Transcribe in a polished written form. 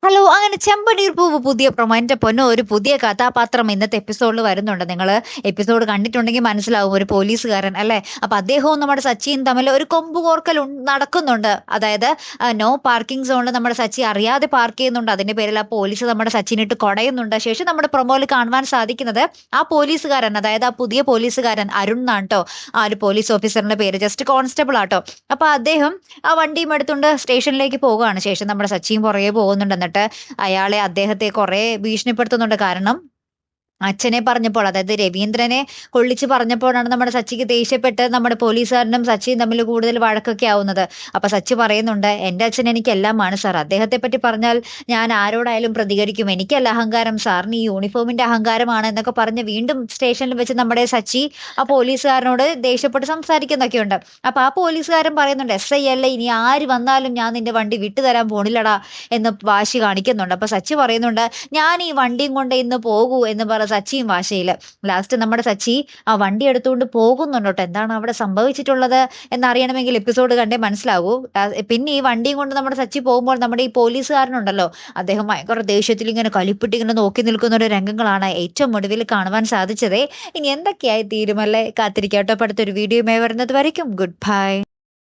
Hello! അങ്ങനെ ചെമ്പനീർ പൂവ് പുതിയ പ്രൊമോ. എന്റെ പൊന്നോ! ഒരു പുതിയ കഥാപാത്രം ഇന്നത്തെ എപ്പിസോഡിൽ വരുന്നുണ്ട്. നിങ്ങള് എപ്പിസോഡ് കണ്ടിട്ടുണ്ടെങ്കിൽ മനസ്സിലാവും. ഒരു പോലീസുകാരൻ അല്ലേ? അപ്പൊ അദ്ദേഹവും നമ്മുടെ സച്ചിയും തമ്മിൽ ഒരു കൊമ്പ് കോർക്കൽ നടക്കുന്നുണ്ട്. അതായത് നോ പാർക്കിംഗ് സോണിൽ നമ്മുടെ സച്ചി അറിയാതെ പാർക്ക് ചെയ്യുന്നുണ്ട്. അതിന്റെ പേരിൽ ആ പോലീസ് നമ്മുടെ സച്ചിനിട്ട് കൊടയുന്നുണ്ട്. ശേഷം നമ്മുടെ പ്രൊമോയിൽ കാണുവാൻ സാധിക്കുന്നത് ആ പോലീസുകാരൻ, അതായത് ആ പുതിയ പോലീസുകാരൻ അരുൺ എന്നാണ് ട്ടോ ആ ഒരു പോലീസ് ഓഫീസറിന്റെ പേര്. ജസ്റ്റ് കോൺസ്റ്റബിൾ ആട്ടോ. അപ്പൊ അദ്ദേഹം ആ വണ്ടിയും എടുത്തുകൊണ്ട് സ്റ്റേഷനിലേക്ക് പോകുകയാണ്. ശേഷം നമ്മുടെ സച്ചിയും പുറകെ പോകുന്നുണ്ട്. എന്നിട്ട് അദ്ദേഹത്തെ കുറെ ഭീഷണിപ്പെടുത്തുന്നുണ്ട്. കാരണം അച്ഛനെ പറഞ്ഞപ്പോൾ, അതായത് രവീന്ദ്രനെ കൊള്ളിച്ച് പറഞ്ഞപ്പോഴാണ് നമ്മുടെ സച്ചിക്ക് ദേഷ്യപ്പെട്ട് നമ്മുടെ പോലീസുകാരനും സച്ചിയും തമ്മിൽ കൂടുതൽ വഴക്കൊക്കെ ആവുന്നത്. അപ്പൊ സച്ചി പറയുന്നുണ്ട്, എന്റെ അച്ഛൻ എനിക്കെല്ലാമാണ് സാർ. അദ്ദേഹത്തെ പറ്റി പറഞ്ഞാൽ ഞാൻ ആരോടായാലും പ്രതികരിക്കും. എനിക്കല്ല അഹങ്കാരം, സാറിന് ഈ യൂണിഫോമിന്റെ അഹങ്കാരമാണ് എന്നൊക്കെ പറഞ്ഞ് വീണ്ടും സ്റ്റേഷനിൽ വെച്ച് നമ്മുടെ സച്ചി ആ പോലീസുകാരനോട് ദേഷ്യപ്പെട്ട് സംസാരിക്കുന്നൊക്കെയുണ്ട്. അപ്പൊ ആ പോലീസുകാരൻ പറയുന്നുണ്ട്, SI അല്ലേ, ഇനി ആര് വന്നാലും ഞാൻ നിന്റെ വണ്ടി വിട്ടുതരാൻ പോണില്ലടാ എന്ന് വാശി കാണിക്കുന്നുണ്ട്. അപ്പൊ സച്ചി പറയുന്നുണ്ട്, ഞാൻ ഈ വണ്ടിയും കൊണ്ട് ഇന്ന് പോകൂ എന്ന് പറഞ്ഞ സച്ചിയും വാശയില്. ലാസ്റ്റ് നമ്മുടെ സച്ചി ആ വണ്ടി എടുത്തുകൊണ്ട് പോകുന്നുണ്ട് ട്ടോ. എന്താണ് അവിടെ സംഭവിച്ചിട്ടുള്ളത് എന്നറിയണമെങ്കിൽ എപ്പിസോഡ് കണ്ടേ മനസ്സിലാവൂ. പിന്നെ ഈ വണ്ടിയും കൊണ്ട് നമ്മുടെ സച്ചി പോകുമ്പോൾ നമ്മുടെ ഈ പോലീസുകാരനുണ്ടല്ലോ, അദ്ദേഹം ഭയങ്കര ദേഷ്യത്തിൽ ഇങ്ങനെ കലിപ്പിട്ട് ഇങ്ങനെ നോക്കി നിൽക്കുന്ന ഒരു രംഗങ്ങളാണ് ഏറ്റവും ഒടുവിൽ കാണുവാൻ സാധിച്ചതേ. ഇനി എന്തൊക്കെയായി തീരുമല്ലേ, കാത്തിരിക്കാട്ടോ. അടുത്തൊരു വീഡിയോയുമായി വരുന്നത് വരയ്ക്കും ഗുഡ് ബൈ.